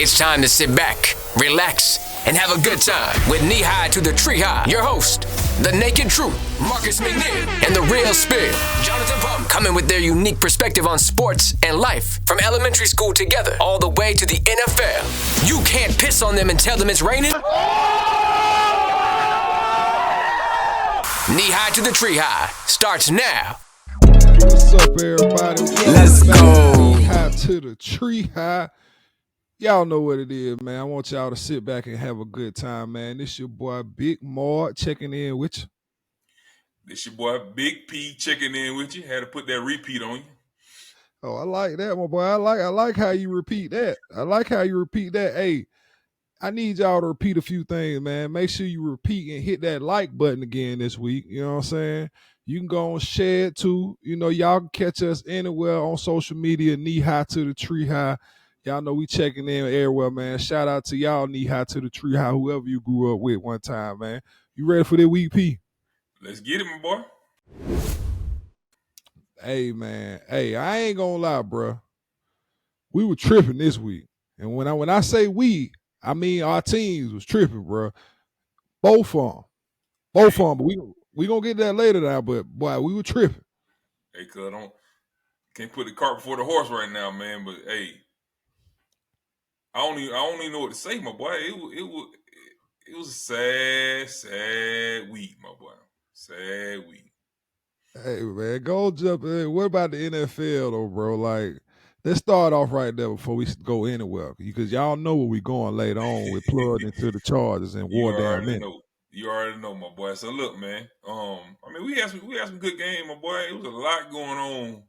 It's time to sit back, relax, and have a good time with Knee High to the Tree High. Your host, the Naked Truth, Marcus McNeil, and the Real Spill, Jonathan Pump, coming with their unique perspective on sports and life from elementary school together all the way to the NFL. You can't piss on them and tell them it's raining. Knee High to the Tree High starts now. What's up, everybody? Let's go. Knee High to the Tree High. Y'all know what it is, man. I want y'all to sit back and have a good time, man. This your boy Big Mark checking in with you. This your boy Big P checking in with you. Had to put that repeat on you. Oh, I like that, my boy. I like how you repeat that. Hey, I need y'all to repeat a few things, man. Make sure you repeat and hit that like button again this week. You know what I'm saying? You can go and share it too. You know, y'all can catch us anywhere on social media, Knee High to the Tree High. Y'all know we checking in everywhere, man. Shout out to y'all, Knee High to the Tree High, whoever you grew up with one time, man. You ready for that week, P? Let's get it, my boy. Hey, man. Hey, I ain't gonna lie, bro. We were tripping this week. And when I say we, I mean our teams was tripping, bro. Both of them. But we gonna get that later now, but boy, we were tripping. Hey, cuz can't put the cart before the horse right now, man. But hey, I don't even know what to say, my boy. It was a sad week, my boy. Sad week. Hey, man, go jump in. What about the NFL though, bro? Like, let's start off right there before we go anywhere, because y'all know where we going later on. We're plugged into the Chargers and war down there. You already know, my boy. So look, man. I mean, we had some good game, my boy. It was a lot going on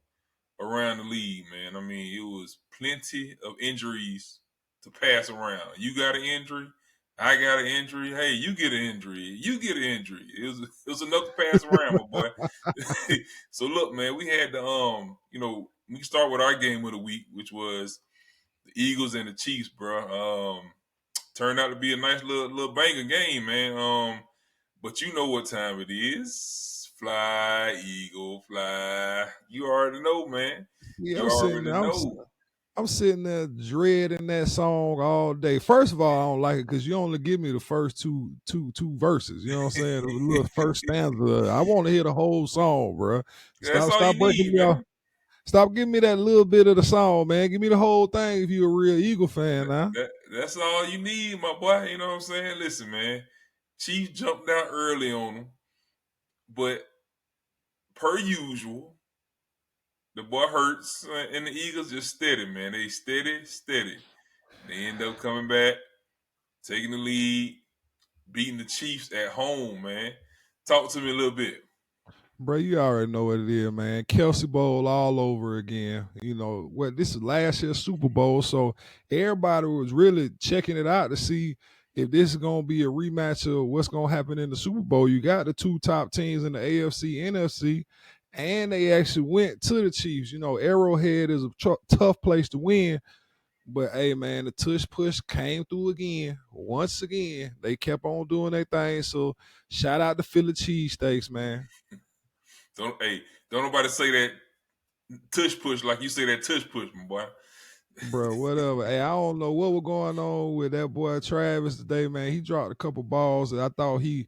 around the league, man. I mean, it was plenty of injuries to pass around. You got an injury, I got an injury. Hey, you get an injury, you get an injury. It was enough to pass around, my boy. So look, man, we had the we can start with our game of the week, which was the Eagles and the Chiefs, bro. Turned out to be a nice little banger game, man. But you know what time it is. Fly, Eagle, fly. You already know, man. Yeah, You already know. I'm sitting there dreading that song all day. First of all, I don't like it because you only give me the first two verses. You know what I'm saying? The little first stanza. I want to hear the whole song, bro. That's all Stop you breaking need, me off. man. Stop giving me that little bit of the song, man. Give me the whole thing if you're a real Eagle fan, now. That's all you need, my boy. You know what I'm saying? Listen, man. Chief jumped out early on him, but per usual, the boy Hurts and the Eagles just steady, man. They steady. They end up coming back, taking the lead, beating the Chiefs at home, man. Talk to me a little bit. Bro, you already know what it is, man. Kelsey Bowl all over again. You know, this is last year's Super Bowl, so everybody was really checking it out to see if this is going to be a rematch of what's going to happen in the Super Bowl. You got the two top teams in the AFC, NFC, and they actually went to the Chiefs. You know, Arrowhead is a tough place to win, but hey, man, the tush push came through again. Once again, they kept on doing their thing, so shout out to Philly cheesesteaks, man. Don't nobody say that tush push like you say that tush push, my boy. Bro, whatever. Hey, I don't know what was going on with that boy Travis today, man. He dropped a couple balls that I thought he,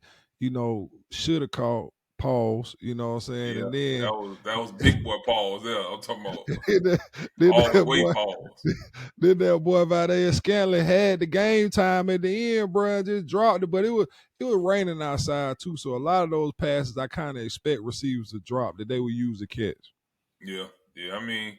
should have caught. Pause, you know what I'm saying? Yeah, and then that was big boy pause there. I'm talking about then all the that way boy, pause. Then that boy Valdez Scanlon had the game time at the end, bro, and just dropped it. But it was raining outside too, so a lot of those passes I kind of expect receivers to drop that they would use to catch. Yeah. I mean,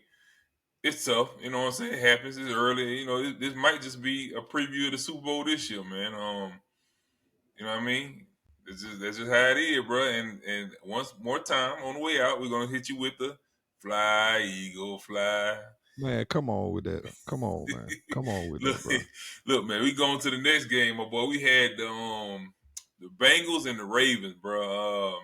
it's tough. You know what I'm saying? It happens. It's early. You know, this might just be a preview of the Super Bowl this year, man. You know what I mean? That's just how it is, bro. And once more time on the way out, we're gonna hit you with the fly, eagle, fly. Man, come on with that. Come on, man. Come on with look, that, bro. Look, man, we going to the next game, my boy. We had the Bengals and the Ravens, bro.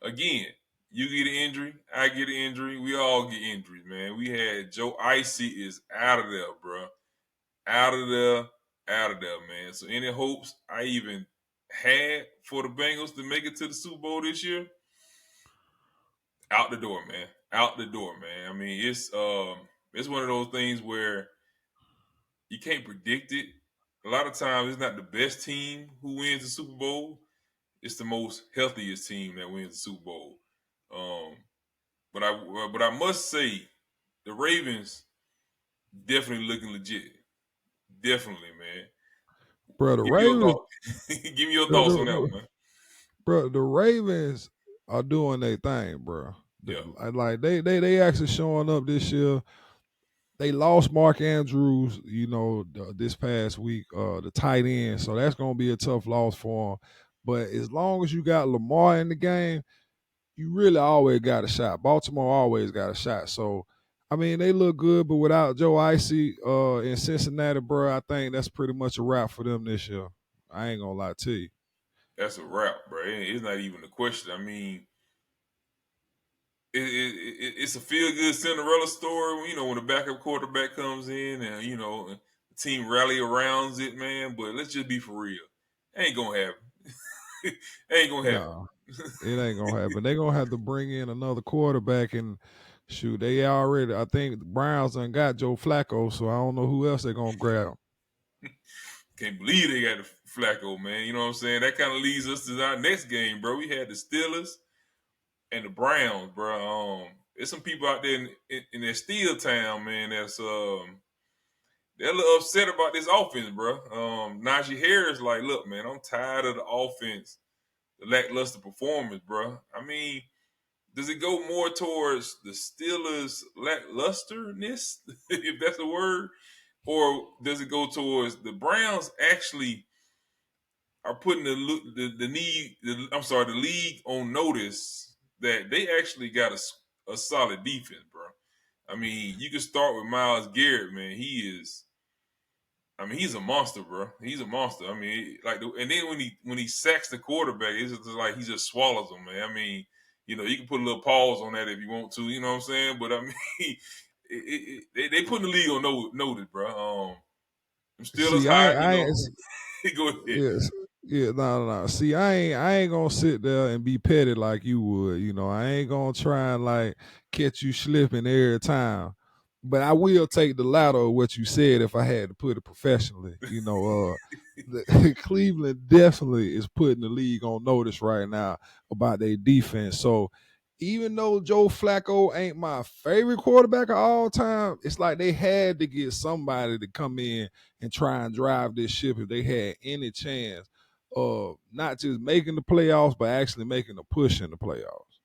Again, you get an injury, I get an injury, we all get injuries, man. We had Joe Icy is out of there, bro. Out of there, man. So any hopes I even had for the Bengals to make it to the Super Bowl this year? Out the door, man. Out the door, man. I mean, it's one of those things where you can't predict it. A lot of times, it's not the best team who wins the Super Bowl. It's the most healthiest team that wins the Super Bowl. Um, but I must say, the Ravens definitely looking legit. Definitely, man. Bro, the Give me your Ravens, thoughts. Give me your the, thoughts on that the, one, man. bro, the Ravens are doing their thing, bro. Yeah, Like they actually showing up this year. They lost Mark Andrews, this past week, the tight end. So that's gonna be a tough loss for him. But as long as you got Lamar in the game, you really always got a shot. Baltimore always got a shot. So, I mean, they look good, but without Joe Icy in Cincinnati, bro, I think that's pretty much a wrap for them this year. I ain't gonna lie to you. that's a wrap, bro. It's not even a question. I mean, it's a feel good Cinderella story. You know, when the backup quarterback comes in and the team rally around it, man. But let's just be for real. Ain't gonna happen. Ain't gonna happen. No, it ain't gonna happen. They're gonna have to bring in another quarterback and shoot. They already, I think the Browns done got Joe Flacco, so I don't know who else they're gonna grab. Can't believe they got the Flacco, man. You know what I'm saying? That kind of leads us to our next game, bro. We had the Steelers and the Browns, bro. There's some people out there in that Steel Town, man. They're a little upset about this offense, bro. Najee Harris, like, look, man, I'm tired of the offense, the lackluster performance, bro. I mean, does it go more towards the Steelers' lacklusterness, if that's a word, or does it go towards the Browns actually are putting the league on notice that they actually got a solid defense, bro. I mean, you can start with Myles Garrett, man. He's a monster, bro. He's a monster. I mean, and then when he sacks the quarterback, it's just like he just swallows them, man. I mean, you can put a little pause on that if you want to, you know what I'm saying? But I mean, they putting the league on notice, bro. Them Steelers See, high, I ain't go ahead. Yes. Yeah, no. See, I ain't gonna sit there and be petty like you would. I ain't gonna try and like catch you slipping every time. But I will take the latter of what you said if I had to put it professionally. Cleveland definitely is putting the league on notice right now about their defense. So even though Joe Flacco ain't my favorite quarterback of all time, it's like they had to get somebody to come in and try and drive this ship if they had any chance of not just making the playoffs, but actually making a push in the playoffs.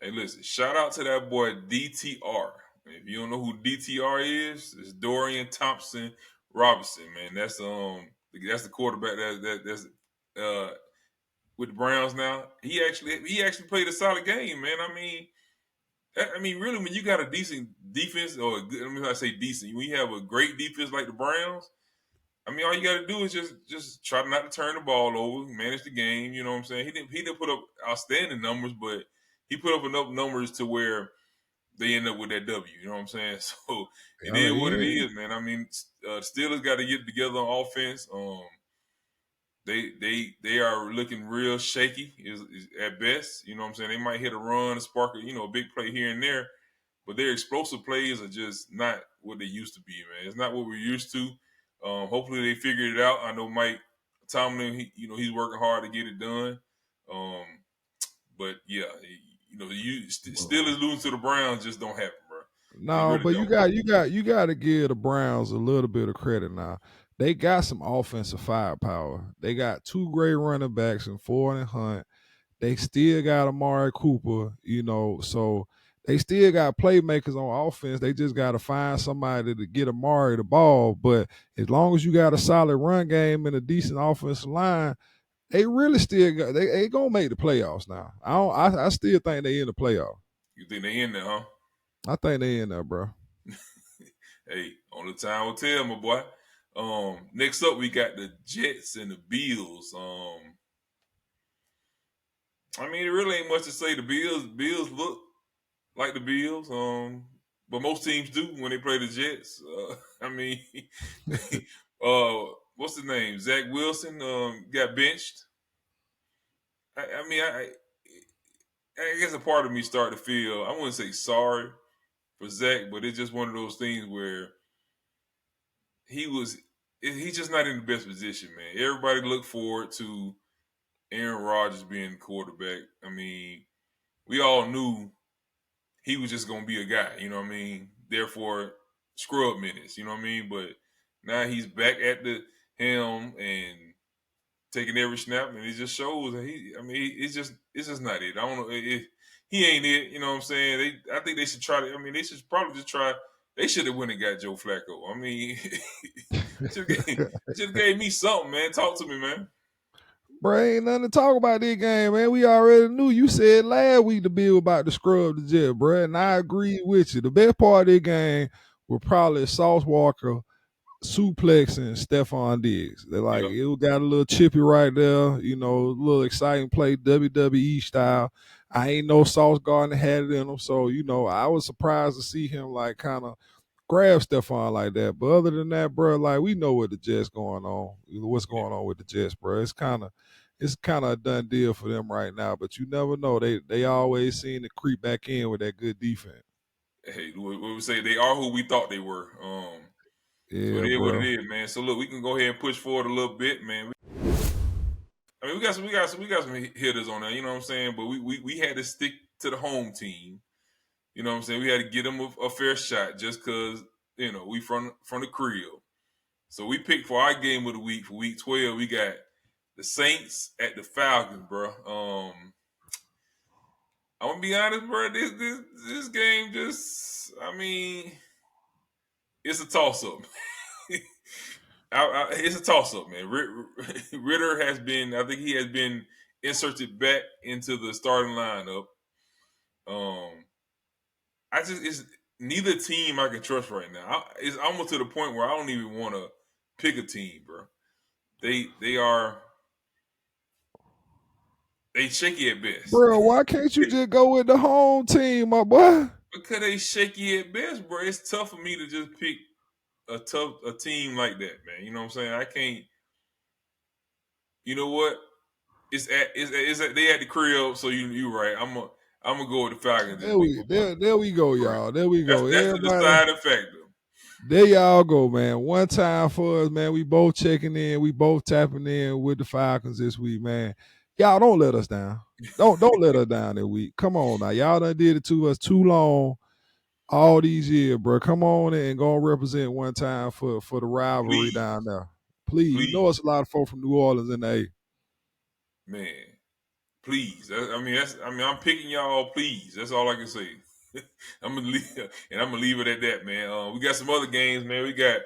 Hey, listen, shout out to that boy DTR. If you don't know who DTR is, it's Dorian Thompson Robinson, man. That's the quarterback that's with the Browns now. He actually played a solid game, man. I mean, really, when you got a decent defense, or let me not say decent, when you have a great defense like the Browns, I mean, all you got to do is just try not to turn the ball over, manage the game. You know what I'm saying? He didn't put up outstanding numbers, but he put up enough numbers to where they end up with that W. You know what I'm saying? So it I is mean, what it yeah, is, man. I mean, Steelers got to get together on offense. They are looking real shaky is at best. You know what I'm saying? They might hit a run, a spark, a big play here and there, but their explosive plays are just not what they used to be, man. It's not what we're used to. Hopefully they figured it out. I know Mike Tomlin, he's working hard to get it done. Um, but yeah, still is losing to the Browns just don't happen, bro. It no, really but you don't. got to give the Browns a little bit of credit now. They got some offensive firepower. They got two great running backs in Ford and Hunt. They still got Amari Cooper, so they still got playmakers on offense. They just got to find somebody to get Amari the ball. But as long as you got a solid run game and a decent offensive line, they really still got they gonna make the playoffs now. I still think they in the playoffs. You think they in there, huh? I think they in there, bro. Hey, only time will tell, my boy. Next up we got the Jets and the Bills. I mean, it really ain't much to say. The Bills look like the Bills. But most teams do when they play the Jets. I mean, what's his name? Zach Wilson got benched. I guess a part of me started to feel, I wouldn't say sorry for Zach, but it's just one of those things where he's just not in the best position, man. Everybody looked forward to Aaron Rodgers being the quarterback. I mean, we all knew he was just gonna be a guy, you know what I mean? Therefore, scrub minutes, you know what I mean? But now he's back at the helm and taking every snap, and it just shows that it's just not it. I don't know. He ain't it, you know what I'm saying? I think they should try to. I mean, they should probably just try. They should have went and got Joe Flacco. I mean, should have gave me something, man. Talk to me, man. Bro, ain't nothing to talk about this game, man. We already knew. You said last week the bill about to scrub the Jet, bro, and I agree with you. The best part of this game was probably Sauce Walker suplexing Stephon Diggs. They're like, Yeah. it got a little chippy right there, you know, a little exciting play, WWE style. I ain't know Sauce Gardner had it in him, so, you know, I was surprised to see him, like, kind of grab Stephon like that. But other than that, bro, like, we know what the Jets going on, what's going on with the Jets, bro. It's kind of a done deal for them right now, but you never know. They always seem to creep back in with that good defense. Hey, what we say, they are who we thought they were. So it Yeah, is what it bro. is, man. So look, we can go ahead and push forward a little bit, man. I mean, we got some hitters on there, you know what I'm saying? But we had to stick to the home team. You know what I'm saying? We had to get them a fair shot just because, you know, we from the crib. So we picked for our game of the week for week 12. We got the Saints at the Falcons, bro. I'm gonna be honest, bro. This game just, I mean, it's a toss up. It's a toss up, man. Ritter has been, I think he has been inserted back into the starting lineup. It's neither team I can trust right now. It's almost to the point where I don't even want to pick a team, bro. They shaky at best. Bro, why can't you just go with the home team, my boy? Because they shaky at best, bro. It's tough for me to just pick a team like that, man. You know what I'm saying? I can't. You know what? It's at they at the crib, so you right. I'm gonna go with the Falcons this week, my boy. There we go, Right. y'all. There we go. That's the Everybody, deciding factor. there y'all go, man. One time for us, man. We both checking in. We both tapping in with the Falcons this week, man. Y'all don't let us down. Don't let us down this week. Come on now. Y'all done did it to us too long all these years, bro. Come on and go and represent one time for the rivalry Please, down there. Please. You know please, it's a lot of folk from New Orleans in the A. man. Please. I'm picking y'all. Please. That's all I can say. I'm gonna leave it at that, man. We got some other games, man. We got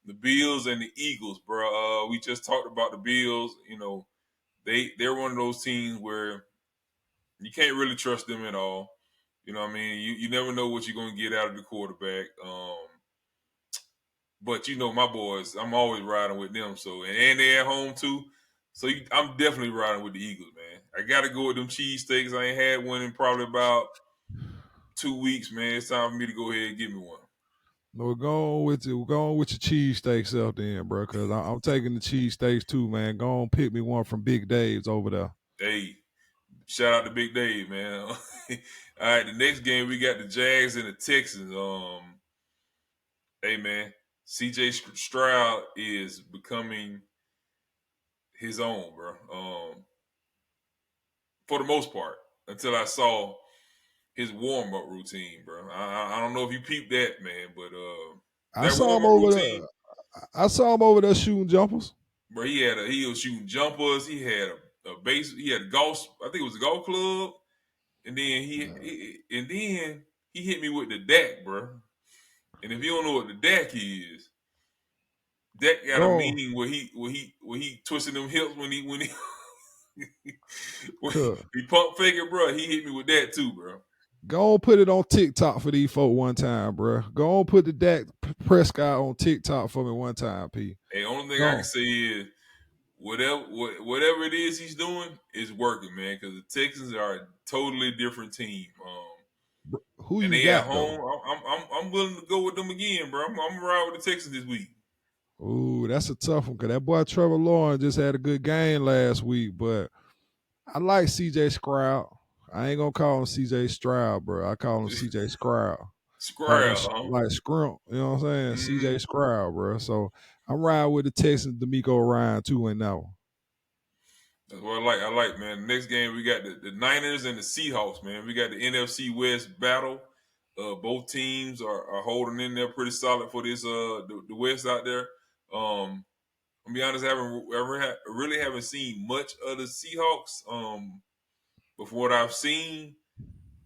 the Bills and the Eagles, bro. We just talked about the Bills. You know, they're one of those teams where you can't really trust them at all. You know what I mean? You never know what you're gonna get out of the quarterback. But you know my boys, I'm always riding with them. So and they're at home too. So I'm definitely riding with the Eagles, man. I gotta go with them cheesesteaks. I ain't had one in probably about 2 weeks, man. It's time for me to go ahead and give me one. No, we're going with your cheesesteaks out there, bro. Because I'm taking the cheesesteaks too, man. Go on, pick me one from Big Dave's over there. Hey, shout out to Big Dave, man. All right, the next game we got the Jags and the Texans. Hey man, CJ Stroud is becoming his own, bro. For the most part, until I saw his warm up routine, bro. I don't know if you peeped that, man, but I that saw warm him up over routine, there. I saw him over there shooting jumpers. bro. He was shooting jumpers. He had a base. He had a golf. I think it was a golf club, and then he hit me with the deck, bro. And if you don't know what the deck is, deck got a Go, meaning where he twisted them hips when he when on, he pump figure, bro. He hit me with that too, bro. go on, put it on TikTok for these folk one time, bro. Go on, put the Dak Prescott on TikTok for me one time, P. Hey, only thing I can Go say is whatever it is he's doing is working, man. Because the Texans are a totally different team. on. Who And you they at got though? home. I'm willing to go with them again, bro. I'm gonna ride with the Texans this week. Ooh, that's a tough one because that boy Trevor Lawrence just had a good game last week, but I like CJ Stroud. I ain't gonna call him CJ Stroud, bro. I call him CJ Stroud. Square, huh? like Scrump, you know what I'm saying? Mm-hmm. CJ Stroud, bro. So I'm riding with the Texans, D'Amico Ryan too in that one. That's what I like, man. The next game we got the Niners and the Seahawks, man. We got the NFC West battle. Both teams are holding in there pretty solid for this the West out there. I'll be honest, I really haven't seen much of the Seahawks. But from what I've seen,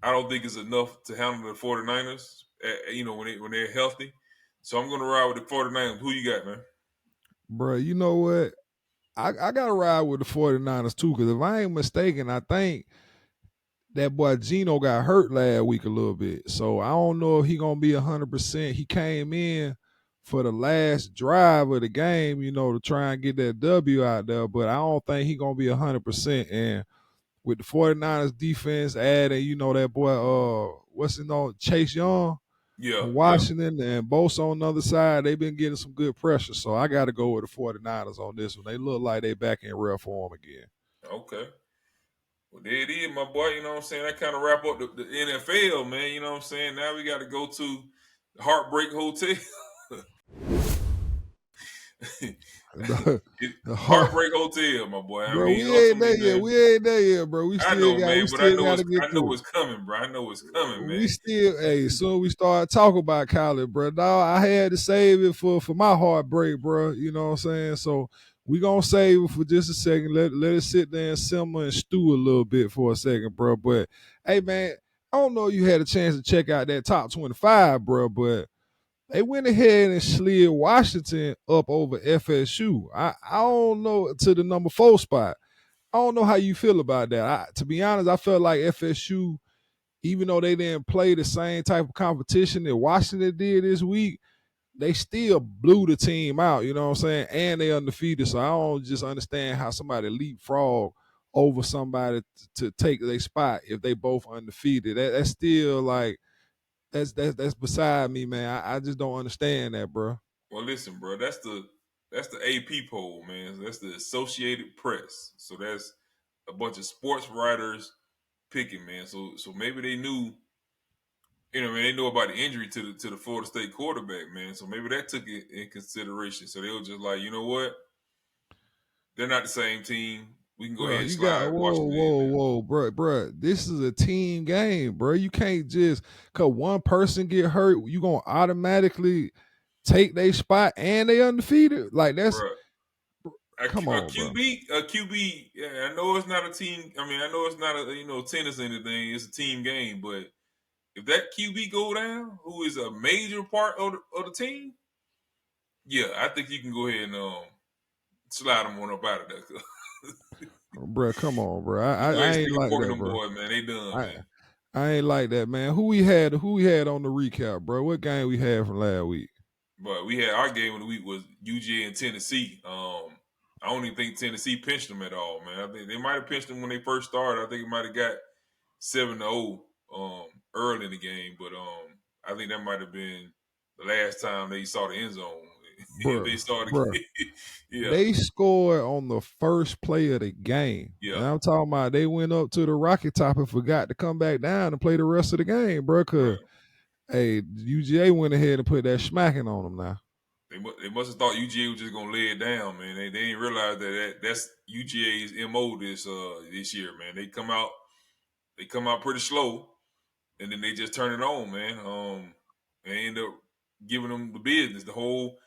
I don't think it's enough to handle the 49ers, when they're healthy. So I'm going to ride with the 49ers. Who you got, man? Bro, you know what? I got to ride with the 49ers too, because if I ain't mistaken, I think that boy Gino got hurt last week a little bit. So I don't know if he going to be 100%. He came in for the last drive of the game, to try and get that W out there, but I don't think he going to be 100%. And with the 49ers defense adding, that boy, Chase Young Yeah, from yeah. Washington and Bosa on the other side, they've been getting some good pressure. So I got to go with the 49ers on this one. They look like they back in real form again. Okay. Well, there it is, my boy. You know what I'm saying? That kind of wrap up the NFL, man. You know what I'm saying? Now we got to go to the Heartbreak Hotel. The Heartbreak Hotel, my boy. I Bro, mean, we ain't there ultimately, yet. man. We ain't there yet, bro. We I know, man, but still got to get I know through. it's coming, bro. I know it's coming, We man. still, hey, soon we start talking about college, bro. Dawg, I had to save it for my heartbreak, bro. You know what I'm saying? So we gonna save it for just a second. Let it sit there and simmer and stew a little bit for a second, bro. But hey, man, I don't know if you had a chance to check out that top 25, bro, but they went ahead and slid Washington up over FSU. I don't know, to the number 4 spot. I don't know how you feel about that. To be honest, I felt like FSU, even though they didn't play the same type of competition that Washington did this week, they still blew the team out, you know what I'm saying? And they undefeated. So I don't just understand how somebody leapfrog over somebody to take their spot if they both undefeated. That's still like that's beside me, man. I just don't understand that, bro. Well, listen, bro. That's the AP poll, man. That's the Associated Press. So that's a bunch of sports writers picking, man. So maybe they knew, they know about the injury to the Florida State quarterback, man. So maybe that took it in consideration. So they were just like, you know what? They're not the same team. We can go ahead Bro, and you got slide Washington in there. whoa, bro. This is a team game, bro. You can't just cause one person get hurt, you gonna automatically take their spot and they undefeated. Like that's Bro, come on, bro. A QB. Yeah, I know it's not a team. I mean, I know it's not a tennis or anything. It's a team game, but if that QB go down, who is a major part of the team, yeah, I think you can go ahead and slide them on up out of there. Bro, come on, bro. You go ahead I and ain't stick a like fork in that, them bro. boys, man. They done, I man. I ain't like that, man. Who we had on the recap, bro? What game we had from last week? But we had our game of the week was UGA and Tennessee. I don't even think Tennessee pinched them at all, man. I think they might have pinched them when they first started. I think it might have got 7-0 early in the game, but I think that might have been the last time they saw the end zone. If they started, Bro. yeah, They scored on the first play of the game. yeah, And I'm talking about they went up to the rocket top and forgot to come back down and play the rest of the game, bro. Cause right. hey, UGA went ahead and put that smacking on them now. They must have thought UGA was just gonna lay it down, man. They didn't realize that's UGA's MO this year, man. They come out pretty slow, and then they just turn it on, man. And end up giving them the business the whole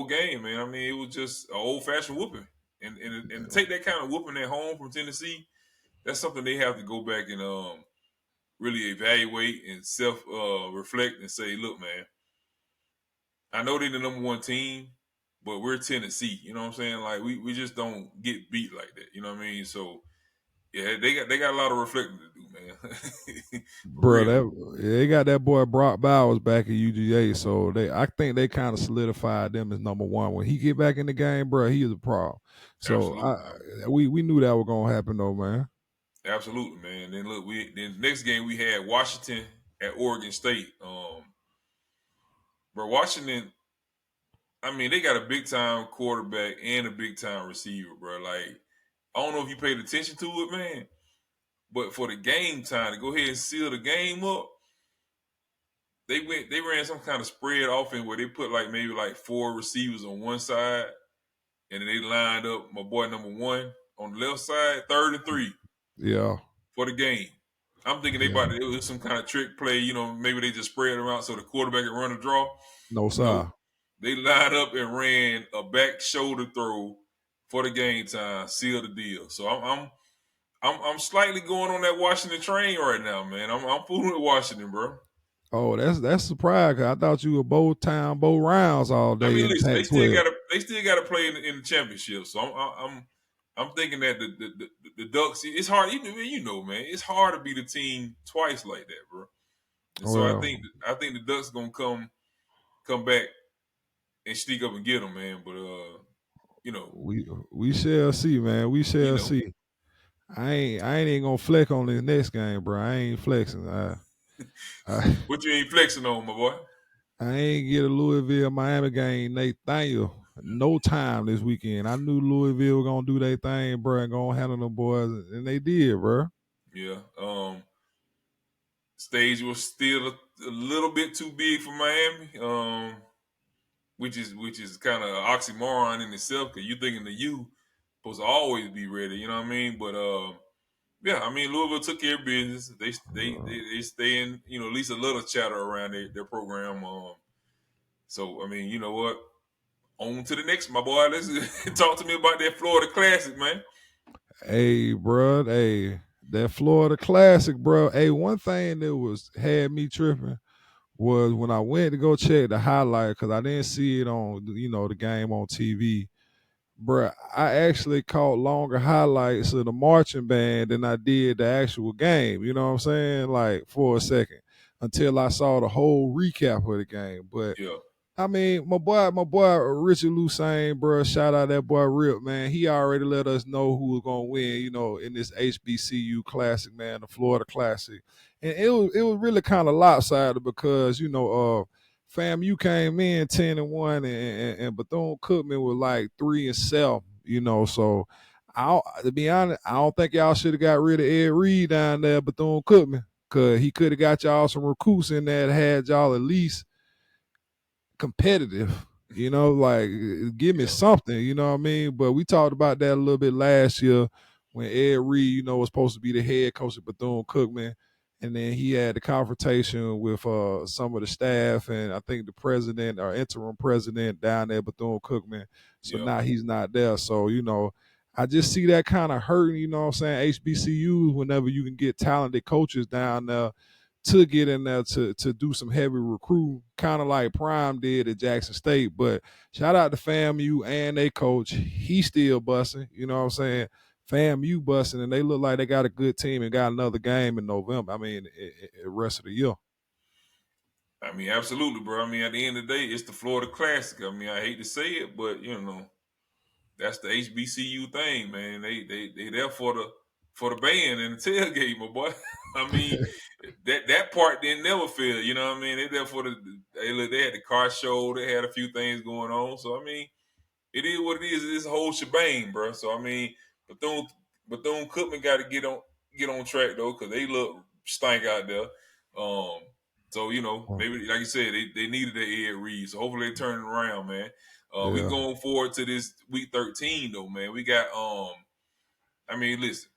game, man. I mean, it was just an old fashioned whooping, and to take that kind of whooping at home from Tennessee, that's something they have to go back and really evaluate and self reflect and say, look, man, I know they're the number one team, but we're Tennessee. You know what I'm saying? Like we just don't get beat like that. You know what I mean? So yeah, they got a lot of reflecting to do, man. For Bro, real. they got that boy Brock Bowers back at UGA, so I think they kind of solidified them as number one. When he get back in the game, bro, he is a problem. So Absolutely. we knew that was gonna happen though, man. Absolutely, man. Then look, then the next game we had Washington at Oregon State. Bro, Washington, I mean, they got a big time quarterback and a big time receiver, bro. Like, I don't know if you paid attention to it, man. But for the game time to go ahead and seal the game up, They ran some kind of spread offense where they put maybe 4 receivers on one side, and then they lined up my boy number 1 on the left side, 3rd and 3 Yeah. for the game. I'm thinking Yeah. it was some kind of trick play. Maybe they just spread them out so the quarterback could run a draw. No, Nope. sir. They lined up and ran a back shoulder throw for the game time, seal the deal. So I'm slightly going on that Washington train right now, man. I'm fooling with Washington, bro. Oh, that's surprising. I thought you were both rounds all I day mean, in listen, Pac-12. they still gotta play in the championship. So I'm thinking that the Ducks. It's hard. Man, it's hard to beat a team twice like that, bro. And so Well, I think the Ducks gonna come back and sneak up and get them, man. But we shall see, man. We you shall know, see. I ain't even gonna flex on this next game, bro. I ain't flexing. I what you ain't flexing on, my boy? I ain't get a Louisville Miami game, Nathaniel. No time this weekend. I knew Louisville was gonna do their thing, bro, and gonna handle them boys, and they did, bro. Yeah. Stage was still a little bit too big for Miami. Which is kind of oxymoron in itself because you thinking the U supposed to always be ready. You know what I mean? But yeah, I mean Louisville took care of business. They stay in at least a little chatter around their program. So I mean, you know what? On to the next, my boy. Let's talk to me about that Florida Classic, man. Hey, bro. Hey, that Florida Classic, bro. Hey, one thing that had me tripping was when I went to go check the highlight because I didn't see it on the game on TV. Bruh, I actually caught longer highlights of the marching band than I did the actual game. You know what I'm saying? Like for a second, until I saw the whole recap of the game. But Yeah, I mean, my boy Richard Lucane, bro. Shout out that boy Rip, man. He already let us know who was gonna win, in this HBCU Classic, man, the Florida Classic, and it was really kind of lopsided because FAMU came in 10-1, and Bethune Cookman was like 3-7, So to be honest, I don't think y'all should have got rid of Ed Reed down there, Bethune Cookman, because he could have got y'all some recruits in there that had y'all at least competitive, like give me yeah, something, you know what I mean? But we talked about that a little bit last year when Ed Reed, was supposed to be the head coach at Bethune Cookman. And then he had the confrontation with some of the staff and I think the president or interim president down there at Bethune Cookman. So yeah, now he's not there. So, I just see that kind of hurting, you know what I'm saying? HBCUs, whenever you can get talented coaches down there to get in there to do some heavy recruiting, kind of like Prime did at Jackson State. But shout out to FAMU and they coach. He's still busting, you know what I'm saying? FAMU busting, and they look like they got a good team and got another game in November. I mean, the rest of the year. I mean, absolutely, bro. I mean, at the end of the day, it's the Florida Classic. I mean, I hate to say it, but that's the HBCU thing, man. They there for the band and the tailgate, my boy. I mean, that part didn't never fail. You know what I mean? They there for they had the car show. They had a few things going on. So I mean, it is what it is. It's a whole shebang, bro. So I mean, Bethune Bethune Cookman got to get on track though, because they look stank out there. Um, so maybe like you said, they needed that Ed Reed. So hopefully they turn it around, man. We Yeah. going forward to this week 13 though, man. We got I mean, listen,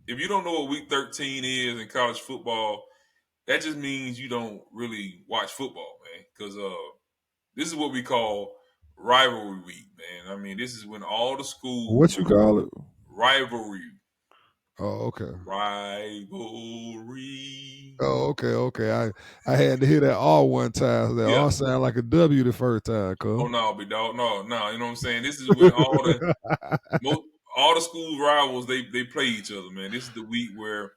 if you don't know what week 13 is in college football, that just means you don't really watch football, man. Because this is what we call rivalry week, man. I mean, this is when all the What schools you call it? rivalry, Oh, okay. rivalry. Oh, okay, okay. I had to hear that R one time. That Yeah. R sound like a W the first time, Oh cuz. no, big dog. No, no. You know what I'm saying? This is when all the school rivals they play each other, man. This is the week where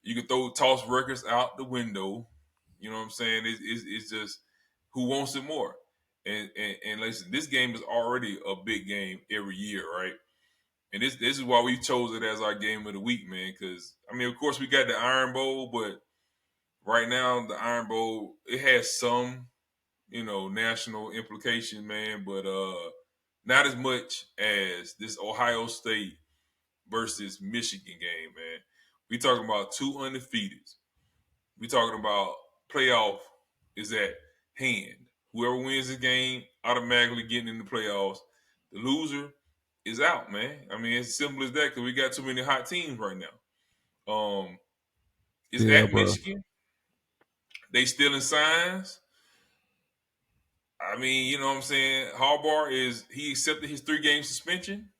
you can toss records out the window. You know what I'm saying? It's just who wants it more. And listen, this game is already a big game every year, right? And this is why we chose it as our game of the week, man. Because I mean, of course, we got the Iron Bowl, but right now the Iron Bowl it has some national implication, man, but not as much as this Ohio State versus Michigan game, man. We talking about two undefeateds. We talking about playoff is at hand. Whoever wins the game automatically getting in the playoffs. The loser is out, man. I mean, it's as simple as that because we got too many hot teams right now. It's Yeah, at bro. Michigan. They still in signs. I mean, you know what I'm saying? Harbaugh he accepted his 3-game suspension.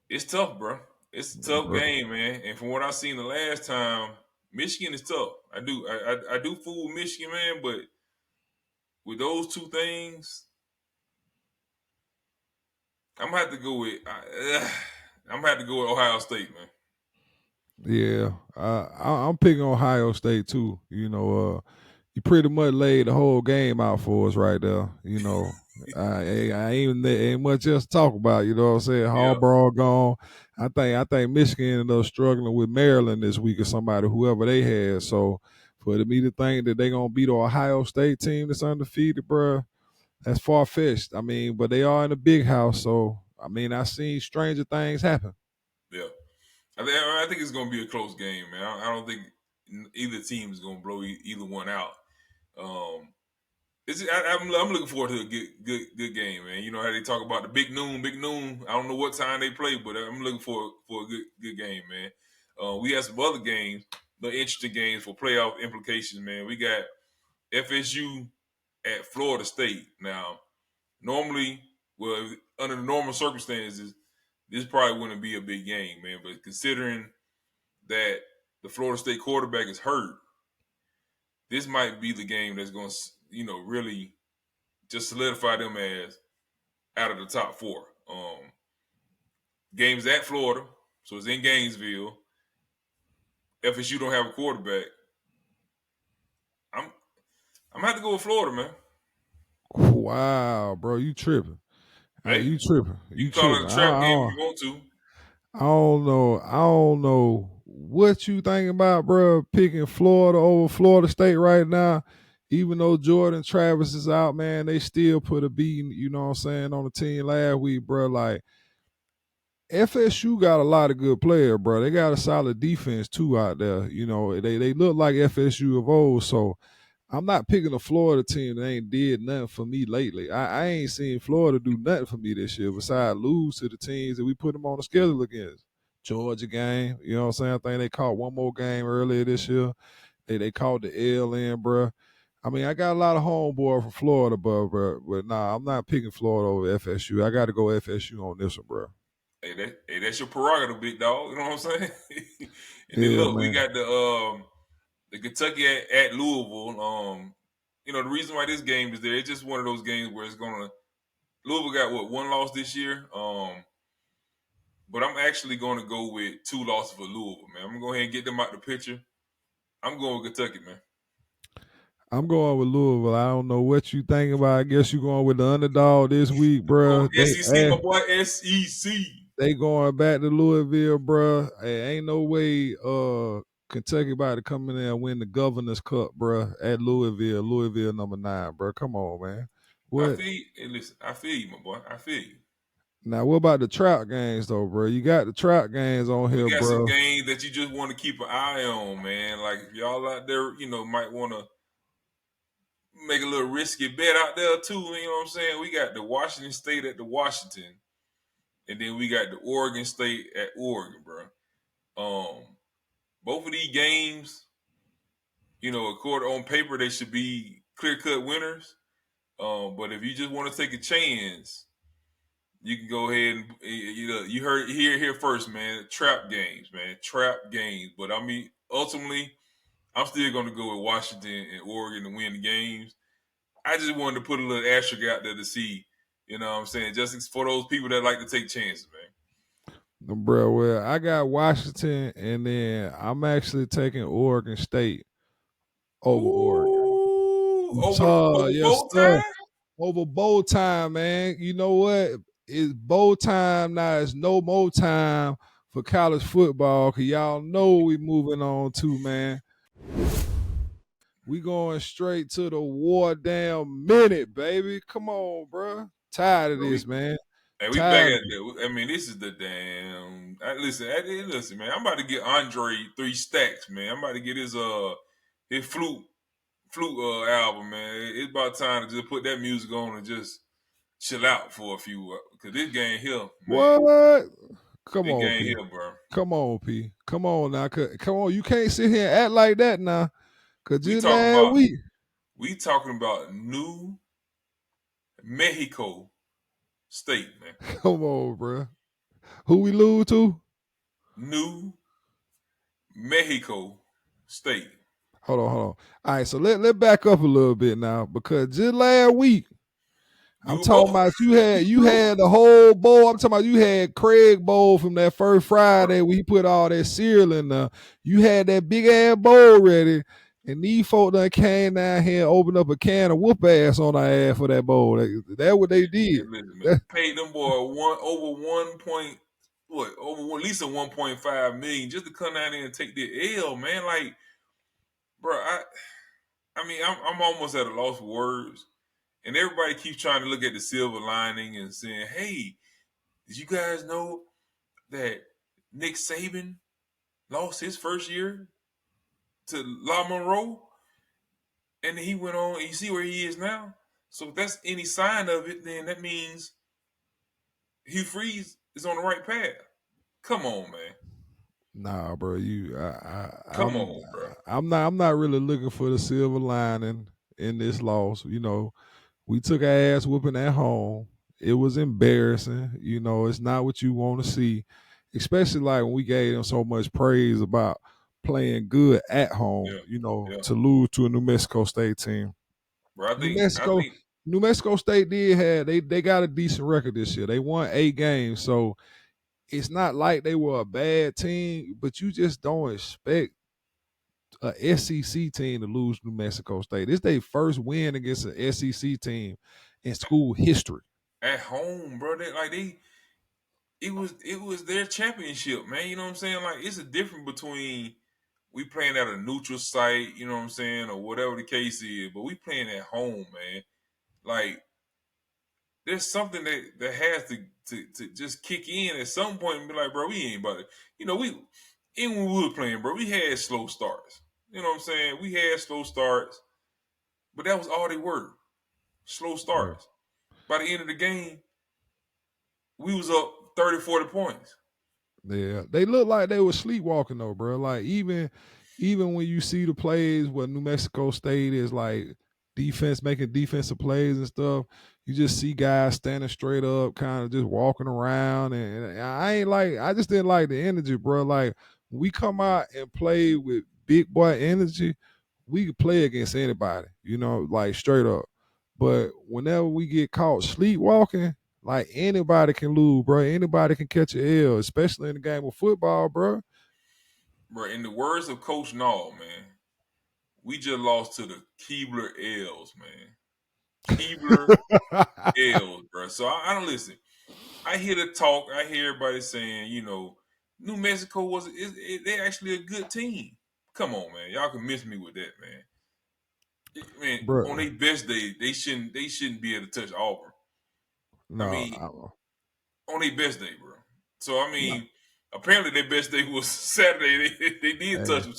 It's tough, bro. It's a tough Bro. game, man. And from what I seen the last time, Michigan is tough. I do fool Michigan, man, but with those two things, I'm gonna have to go with Ohio State, man. Yeah, I'm picking Ohio State too. You pretty much laid the whole game out for us right there. I ain't much else to talk about. You know what I'm saying? Yeah, Harbaugh gone. I think Michigan ended up struggling with Maryland this week or somebody, whoever they had. So for me to think that they gonna beat the Ohio State team that's undefeated, bruh, that's far fetched. I mean, but they are in a big house, so I mean, I seen stranger things happen. yeah. I think it's gonna be a close game, man. I don't think either team is gonna blow either one out. Um, I'm looking forward to a good game, man. You know how they talk about the big noon. I don't know what time they play, but I'm looking for a good game, man. We have some other games, the interesting games for playoff implications, man. We got FSU at Florida State. Now, normally, well, under the normal circumstances, this probably wouldn't be a big game, man. But considering that the Florida State quarterback is hurt, this might be the game that's going to, really just solidify them as out of the top four. Games at Florida, so it's in Gainesville. FSU don't have a quarterback. I'm gonna have to go with Florida, man. Wow, bro, you tripping? Hey, Hey, you tripping? you You can call tripping? it a trap game if you want to. I don't know. I don't know what you think about, bro. Picking Florida over Florida State right now. Even though Jordan Travis is out, man, they still put a beating. You know what I'm saying, on the team last week, bro. Like FSU got a lot of good players, bro. They got a solid defense too out there. They look like FSU of old. So I'm not picking a Florida team that ain't did nothing for me lately. I ain't seen Florida do nothing for me this year besides lose to the teams that we put them on the schedule against. Georgia game, you know what I'm saying? I think they caught one more game earlier this year. They caught the L in, bro. I mean, I got a lot of homeboy from Florida, but nah, I'm not picking Florida over FSU. I got to go FSU on this one, bro. Hey, that's your prerogative, big dog. You know what I'm saying? And then Yeah, look, we man. got the Kentucky at Louisville. The reason why this game is there, it's just one of those games where it's gonna Louisville got one loss this year. But I'm actually going to go with 2 losses for Louisville, man. I'm gonna go ahead and get them out the picture. I'm going with Kentucky, man. I'm going with Louisville. I don't know what you think about. I guess you're going with the underdog this week, Oh, bro. SEC, my boy, SEC. They going back to Louisville, bro. Hey, ain't no way Kentucky about to come in there and win the Governor's Cup, bro, at Louisville. Louisville #9, bro. Come on, man. I What? feel you. Hey, listen, I feel you, my boy. I feel you. Now, what about the trout games, though, bro? You got the trout games on We here, got some bro. games that you just want to keep an eye on, man. Like if y'all out there, might want to make a little risky bet out there too. You know what I'm saying? We got the Washington State at the Washington, and then we got the Oregon State at Oregon, bro. Both of these games, according on paper, they should be clear cut winners. But if you just want to take a chance, you can go ahead and you heard here first, man. Trap games, man. Trap games. But I mean, ultimately, I'm still going to go with Washington and Oregon to win the games. I just wanted to put a little asterisk out there to see, you know what I'm saying, just for those people that like to take chances, man. Bro, well, I got Washington, and then I'm actually taking Oregon State over Oregon. Ooh, over Yes, bowl sir. time? Over bowl time, man. You know what? It's bowl time now. It's no more time for college football because y'all know we moving on to, man. We going straight to the war damn minute, baby. Come on, bro. Tired of Bro, this, man. we back Tired at of it. that. I mean, this is the damn. Listen, man. I'm about to get Andre 3 stacks, man. I'm about to get his flute flute album, man. It's about time to just put that music on and just chill out for a few. Cause this game here, man. What? Come This on, game P. here, bro. Come on, P. Come on now. Come on. You can't sit here and act like that now. Cause We just talking last about week. New Mexico State, man. Come on, bro. Who we lose to? New Mexico State. Hold on. All right, so let back up a little bit now because just last week, We I'm were talking both. about you had the whole bowl. I'm talking about you had Craig bowl from that first Friday where he put all that cereal in there. You had that big ass bowl ready, and these folk done came down here and opened up a can of whoop ass on our ass for that bowl. That's what they did. Listen, man. Paid them boy over 1 point over at least a 1.5 million just to come down there and take the L, man. Like, bro, I mean, I'm almost at a loss for words. And everybody keeps trying to look at the silver lining and saying, hey, did you guys know that Nick Saban lost his first year to La Monroe? And then he went on, and you see where he is now? So if that's any sign of it, then that means Hugh Freeze is on the right path. Come on, man. Nah, bro. Come on, bro. I'm not really looking for the silver lining in this loss. You know, we took our ass whooping at home. It was embarrassing. You know, it's not what you want to see, especially like when we gave them so much praise about playing good at home. Yeah, You know, yeah. to lose to a New Mexico State team. Bro, New Mexico, New Mexico State did have they got a decent record this year. They won 8 games, so it's not like they were a bad team, but you just don't expect a SEC team to lose New Mexico State. This their first win against an SEC team in school history. at home, bro. It was their championship, man. You know what I'm saying? Like, it's a difference between we playing at a neutral site, you know what I'm saying, or whatever the case is, but we playing at home, man. Like, there's something that has to just kick in at some point and be like, bro, we ain't about it. You know, even when we were playing, bro, we had slow starts. You know what I'm saying? We had slow starts, but that was all they were. Slow Yeah. starts. By the end of the game, we was up 30, 40 points. Yeah, they look like they were sleepwalking though, bro. Like even when you see the plays where New Mexico State is like defense making defensive plays and stuff, you just see guys standing straight up, kind of just walking around, and I just didn't like the energy, bro. Like when we come out and play with big boy energy, we could play against anybody, you know, like straight up. But whenever we get caught sleepwalking, like anybody can lose, bro. Anybody can catch a L, especially in the game of football, bro. Bro, in the words of Coach Nall, man, we just lost to the Keebler L's, man. Keebler L's, bro. So I don't listen. I hear the talk. I hear everybody saying, you know, New Mexico they actually a good team. Come on, man. Y'all can miss me with that, man. Man, on Bro, their best day, they shouldn't be able to touch Auburn. I no, mean, on their best day, bro. So I mean, apparently their best day was Saturday. They did touch hey, them.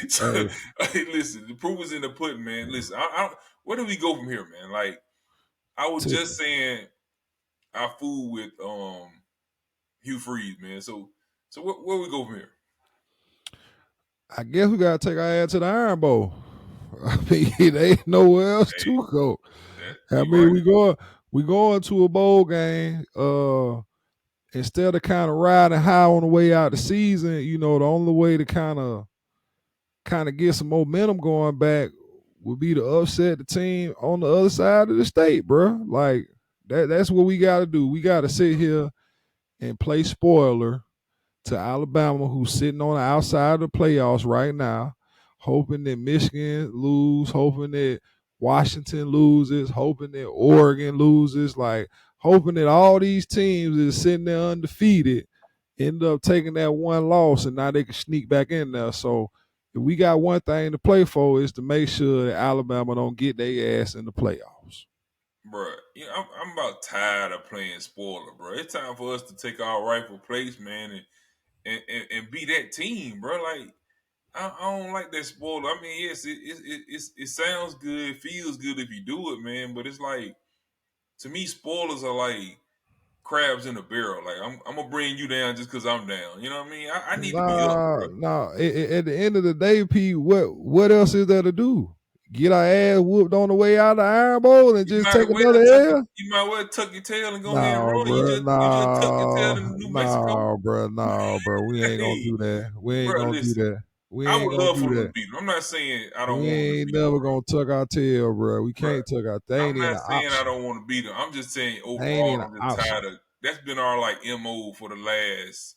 So, hey, hey, listen, the proof is in the pudding, man. Listen, where do we go from here, man? Like, I was t- just saying, I fool with Hugh Freeze, man. So where we go from here? I guess we gotta take our ass to the Iron Bowl. I mean, there ain't nowhere else Hey, to go. I you mean, right. we going to a bowl game. Instead of kind of riding high on the way out the season, you know, the only way to kind of get some momentum going back would be to upset the team on the other side of the state, bro. Like that's what we got to do. We got to sit here and play spoiler to Alabama, who's sitting on the outside of the playoffs right now, hoping that Michigan lose, hoping that Washington loses, hoping that Oregon loses, like hoping that all these teams that are sitting there undefeated end up taking that one loss and now they can sneak back in there. So if we got one thing to play for is to make sure that Alabama don't get their ass in the playoffs. Bro, you know, I'm about tired of playing spoiler, bro. It's time for us to take our rightful place, man, and be that team, bro. Like, I don't like that spoiler. I mean, yes, it sounds good, it feels good if you do it, man. But it's like, to me, spoilers are like crabs in a barrel. Like, I'm gonna bring you down just because I'm down. You know what I mean? I need to be up, Nah, bro. nah. At the end of the day, Pete, what else is there to do? Get our ass whooped on the way out of the Iron Bowl and just take another L? You might well tuck your tail and go ahead and Nah, roll. bro. You just tuck your tail Nah, in New Mexico. nah, bro. Nah, bro. We ain't gonna Hey, do that. We ain't bro, gonna do listen. that. We I ain't would gonna love do for them to that. beat them. I'm not saying I don't We want them to ain't beat them, never gonna tuck our tail, bro. We bro. can't tuck our. They I'm ain't even not an saying I option. don't want to beat them. I'm just saying They ain't overall, even an I'm just option. tired of. That's been our like MO for the last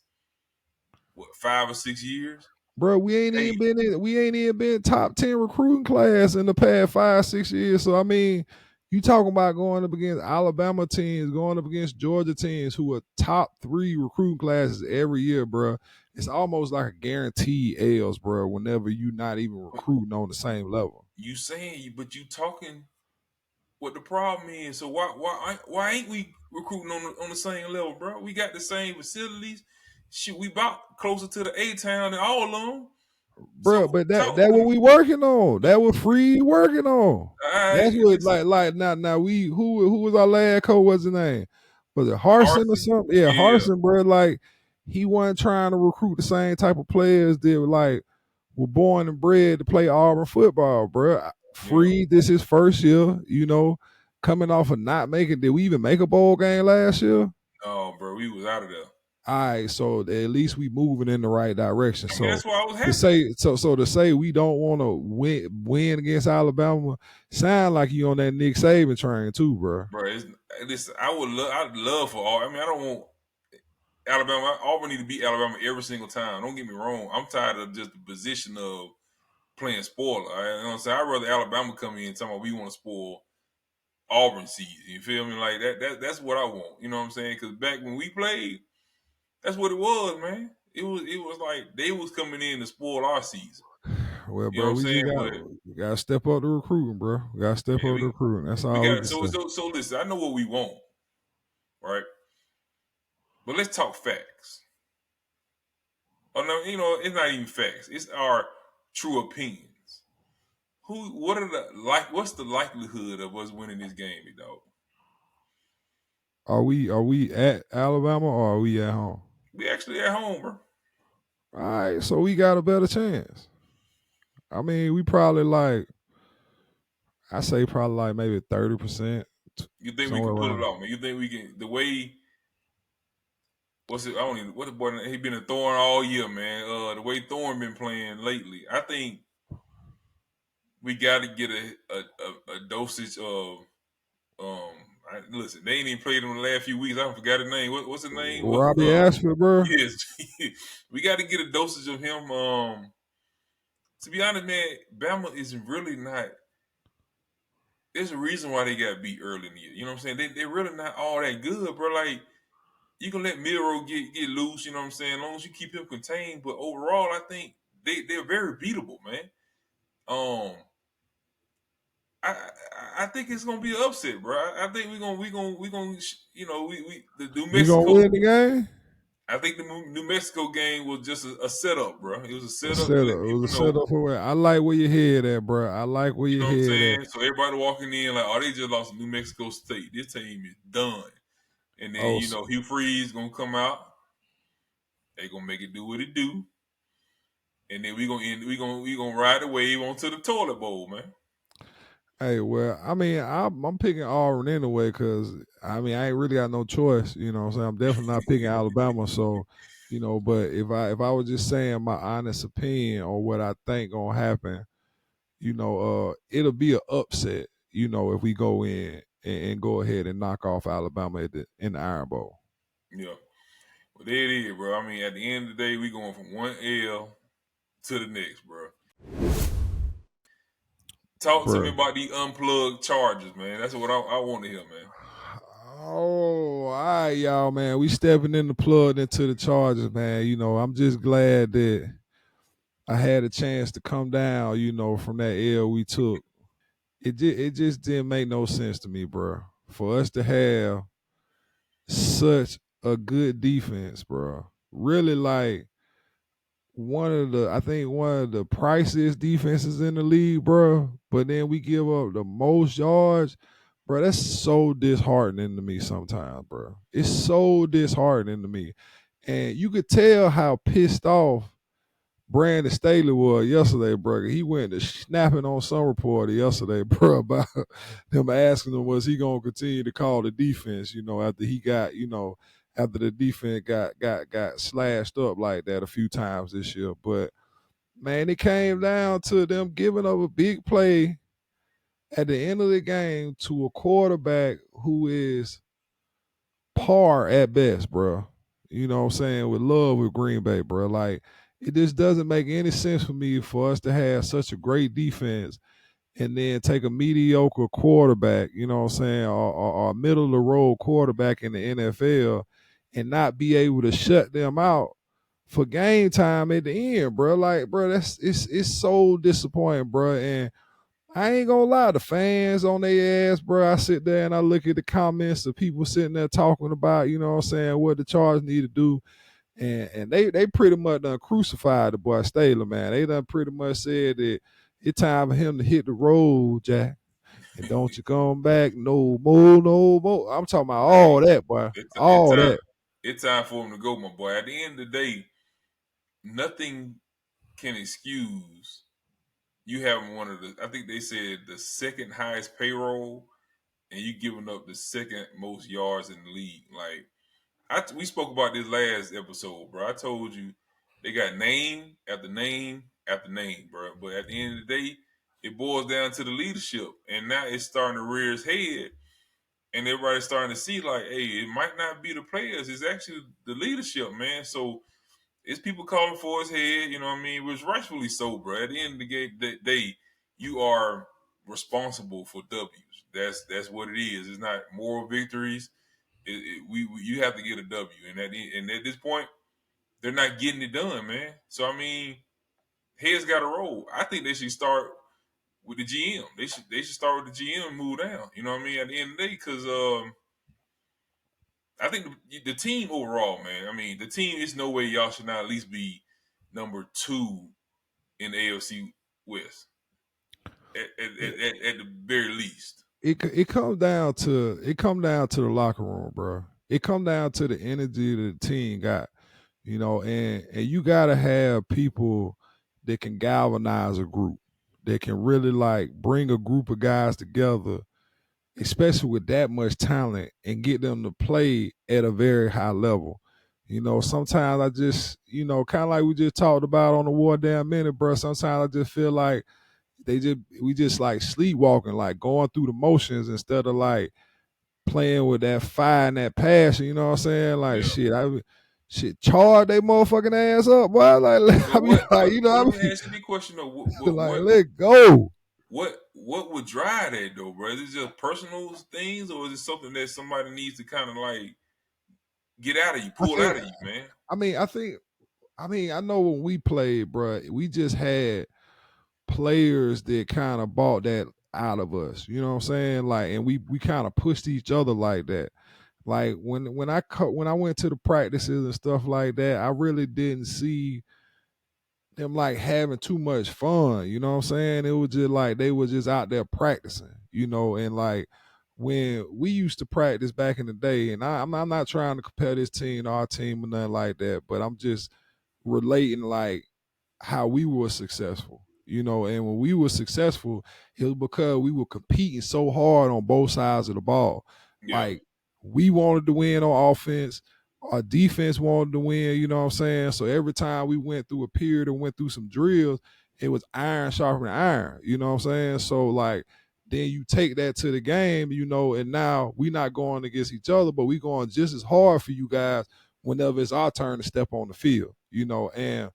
5 or 6 years. Bro, Hey, we ain't even been top 10 recruiting class in the past 5, 6 years. So I mean, you talking about going up against Alabama teams, going up against Georgia teams who are top 3 recruiting classes every year, bro. It's almost like a guaranteed L's, bro, whenever you not even but recruiting on the same level. you saying, but you talking what the problem is. So why ain't we recruiting on the same level, bro? We got the same facilities. Shit, we about closer to the A town than all of them. Bro, So but talk that to what me. we working on. That what free working on. All right, That's what listen, like now we who was our last coach? What's his name? Was it Harson or Arson. something? Yeah, Yeah, Harson, bro. Like he wasn't trying to recruit the same type of players that were born and bred to play Auburn football, bro. yeah. Free, this is first year, coming off of not making. Did we even make a bowl game last year? Oh, bro, we was out of there. All right, so at least we moving in the right direction. I mean, So that's why I was to happy, say to say we don't want to win against Alabama sound like you on that Nick Saban train too, bro. bro. Listen, I'd love for all. I mean, I don't want Alabama. Auburn need to beat Alabama every single time. Don't get me wrong. I'm tired of just the position of playing spoiler. You know what I'm saying? I'd rather Alabama come in and tell me we want to spoil Auburn season. You feel me? Like that's what I want. You know what I'm saying? Because back when we played, that's what it was, man. It was like they was coming in to spoil our season. Well, You know bro, what I'm we just saying? got But we got to step up the recruiting, bro. We got to step man, up the recruiting. That's we all we got can so say. so so listen, I know what we want, right? But let's talk facts. Oh no, it's not even facts. It's our true opinions. What's the likelihood of us winning this game, dog? Are we at Alabama or are we at home? We actually at home, bro. All right, so we got a better chance. I mean, we probably I say probably maybe 30%, You think we somewhere can pull it around. off, man? You think we can? The way what's it? I don't even what the boy. He been a Thorn all year, man. The way Thorn been playing lately, I think we got to get a dosage of listen, they ain't even played him in the last few weeks. I forgot his name. What's his name? Robbie Ashford, bro. Yes, we got to get a dosage of him. To be honest, man, Bama is really not. There's a reason why they got beat early in the year. You know what I'm saying? They're really not all that good, bro. Like you can let Miro get loose. You know what I'm saying? As long as you keep him contained. But overall, I think they're very beatable, man. Um, I think it's gonna be an upset, bro. I think we gonna the New We gonna Mexico. win the game. I think the New Mexico game was just a setup, bro. It was a A setup to setup. let It people was a know. setup for it. I like where your head at, bro. I like where You your know what I'm head at. saying? So everybody walking in like, oh, they just lost to New Mexico State. This team is done. And then Oh, so, Hugh Freeze gonna come out. They gonna make it do what it do. And then we gonna ride the wave onto the toilet bowl, man. hey, well, I mean, I'm picking Auburn anyway because I mean I ain't really got no choice. You know what I'm saying? I'm definitely not picking Alabama. So, but if I was just saying my honest opinion on what I think gonna happen, it'll be an upset. If we go in and go ahead and knock off Alabama in the Iron Bowl. Yeah. Well, there it is, bro. I mean, at the end of the day, we going from one L to the next, bro. Talk to me Bro. about these unplugged charges, man. That's what I want to hear, man. Oh, all right, y'all, man. We stepping in the plug into the Chargers, man. I'm just glad that I had a chance to come down, from that L we took. It just didn't make no sense to me, bro. For us to have such a good defense, bro. Really, like I think one of the priciest defenses in the league, bro. But then we give up the most yards, bro. That's so disheartening to me sometimes, bro. It's so disheartening to me, and you could tell how pissed off Brandon Staley was yesterday, bro. He went to snapping on some reporter yesterday, bro, about him asking him was he gonna continue to call the defense, after he got, after the defense got slashed up like that a few times this year. But man, it came down to them giving up a big play at the end of the game to a quarterback who is par at best, bro. You know what I'm saying? With love with Green Bay, bro. Like, it just doesn't make any sense for me for us to have such a great defense and then take a mediocre quarterback, you know what I'm saying, or a middle of the road quarterback in the NFL and not be able to shut them out for game time at the end, bro. Like, bro, it's so disappointing, bro. And I ain't gonna lie, the fans on their ass, bro. I sit there and I look at the comments of people sitting there talking about, you know what I'm saying, what the Chargers need to do. And they pretty much done crucified the boy Staley, man. They done pretty much said that it's time for him to hit the road, Jack. And don't you come back no more, no more. I'm talking about Hey, all that, boy. it's All time. that. It's time for him to go, my boy. At the end of the day, nothing can excuse you having one of the. I think they said the second highest payroll, and you giving up the second most yards in the league. Like we spoke about this last episode, bro. I told you they got name after name after name, bro. But at the end of the day, it boils down to the leadership, and now it's starting to rear its head, and everybody's starting to see like, hey, it might not be the players; it's actually the leadership, man. So it's people calling for his head, you know what I mean? Which rightfully so, bro. At the end of the day, you are responsible for W's. That's what it is. It's not moral victories. You have to get a W, and at this point, they're not getting it done, man. So I mean, heads got to roll. I think they should start with the GM. They should start with the GM and move down. You know what I mean? At the end of the day, because I think the team overall, man. I mean, the team is no way y'all should not at least be number 2 in the AFC West at the very least. It comes down to the locker room, bro. It comes down to the energy that the team got, and you gotta have people that can galvanize a group, that can really like bring a group of guys together, especially with that much talent, and get them to play at a very high level. Sometimes I just, kind of like we just talked about on the War Damn Minute, bro. Sometimes I just feel like we just like sleepwalking, like going through the motions instead of like playing with that fire and that passion. You know what I'm saying? Like Yeah. shit, charge they motherfucking ass up, boy. Like, I mean, like, But let me ask you the question though. like, let go. What would drive that though, bro? Is it just personal things, or is it something that somebody needs to kind of like get out of you, I pull think. out of you, man? I know when we played, bro, we just had players that kind of bought that out of us. You know what I'm saying? Like, and we kind of pushed each other like that. Like when I went to the practices and stuff like that, I really didn't see them like having too much fun. You know what I'm saying? It was just like they were just out there practicing. And like when we used to practice back in the day, and I'm not trying to compare this team to our team or nothing like that, but I'm just relating like how we were successful, and when we were successful, it was because we were competing so hard on both sides of the ball. Yeah, Like, we wanted to win on offense, our defense wanted to win, you know what I'm saying? So every time we went through a period and went through some drills, it was iron sharpening iron, you know what I'm saying? So like then you take that to the game, and now we not going against each other, but we going just as hard for you guys whenever it's our turn to step on the field, and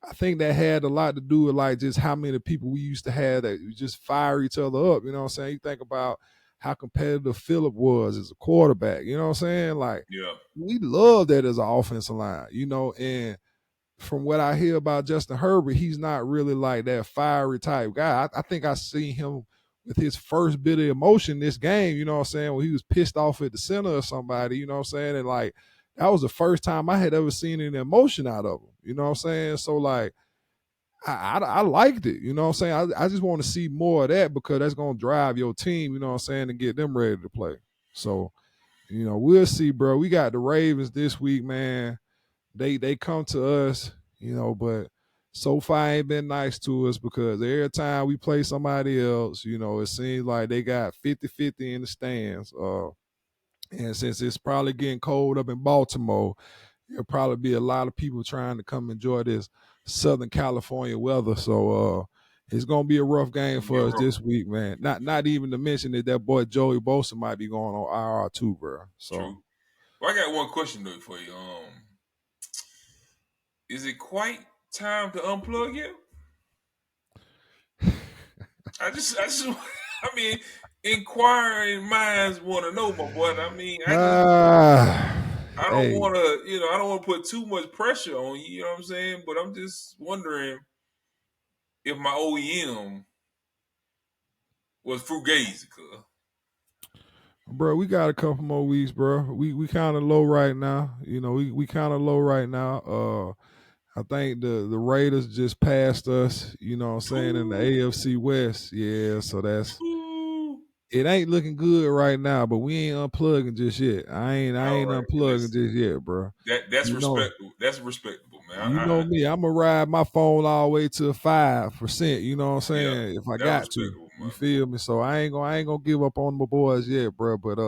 I think that had a lot to do with like just how many people we used to have that just fire each other up. You know what I'm saying? You think about how competitive Phillip was as a quarterback. You know what I'm saying? Like, yeah, we love that as an offensive line, and from what I hear about Justin Herbert, he's not really like that fiery type guy. I think I seen him with his first bit of emotion this game, you know what I'm saying, when he was pissed off at the center of somebody, you know what I'm saying? And like that was the first time I had ever seen any emotion out of them. You know what I'm saying? So like, I liked it. You know what I'm saying? I just want to see more of that because that's gonna drive your team. You know what I'm saying? And get them ready to play. So we'll see, bro. We got the Ravens this week, man. They come to us, but so far ain't been nice to us because every time we play somebody else, it seems like they got 50-50 in the stands. And since it's probably getting cold up in Baltimore, there'll probably be a lot of people trying to come enjoy this Southern California weather. So it's gonna be a rough game for us this week, man. Not even to mention that boy Joey Bosa might be going on IR too, bro. So True. Well, I got one question though for you. Is it quite time to unplug yet? I mean, inquiring minds want to know, my boy. I mean, I don't want to, I don't want to put too much pressure on you. You know what I'm saying? But I'm just wondering if my OEM was fugazi, cuz. Bro, we got a couple more weeks, bro. We kind of low right now. We kind of low right now. I think the Raiders just passed us, you know what I'm saying, in the AFC West. Yeah, so it ain't looking good right now, but we ain't unplugging just yet. I ain't unplugging just yet, bro. That's respectable. That's respectable, man. You know me, I'm gonna ride my phone all the way to 5%, you know what I'm saying? If I got to. You feel me? So I ain't gonna give up on my boys yet, bro. But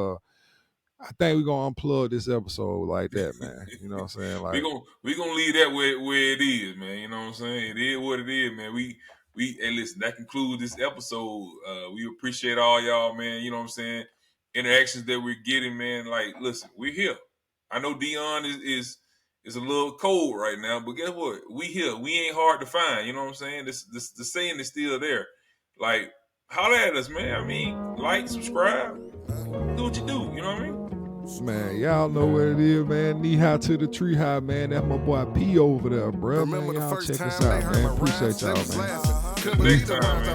I think we're gonna unplug this episode like that, man. You know what I'm saying? Like we gonna leave that where it is, man. You know what I'm saying? It is what it is, man. Hey, listen, that concludes this episode. We appreciate all y'all, man. You know what I'm saying? Interactions that we're getting, man. Like, listen, we're here. I know Dion is a little cold right now, but guess what? We here. We ain't hard to find. You know what I'm saying? The saying is still there. Like, holler at us, man. I mean, like, subscribe, do what you do. You know what I mean? Man, y'all know what it is, man. Knee high to the tree high, man. That's my boy P over there, bro. Man, y'all check us out, man. Appreciate y'all, man. Next time, man.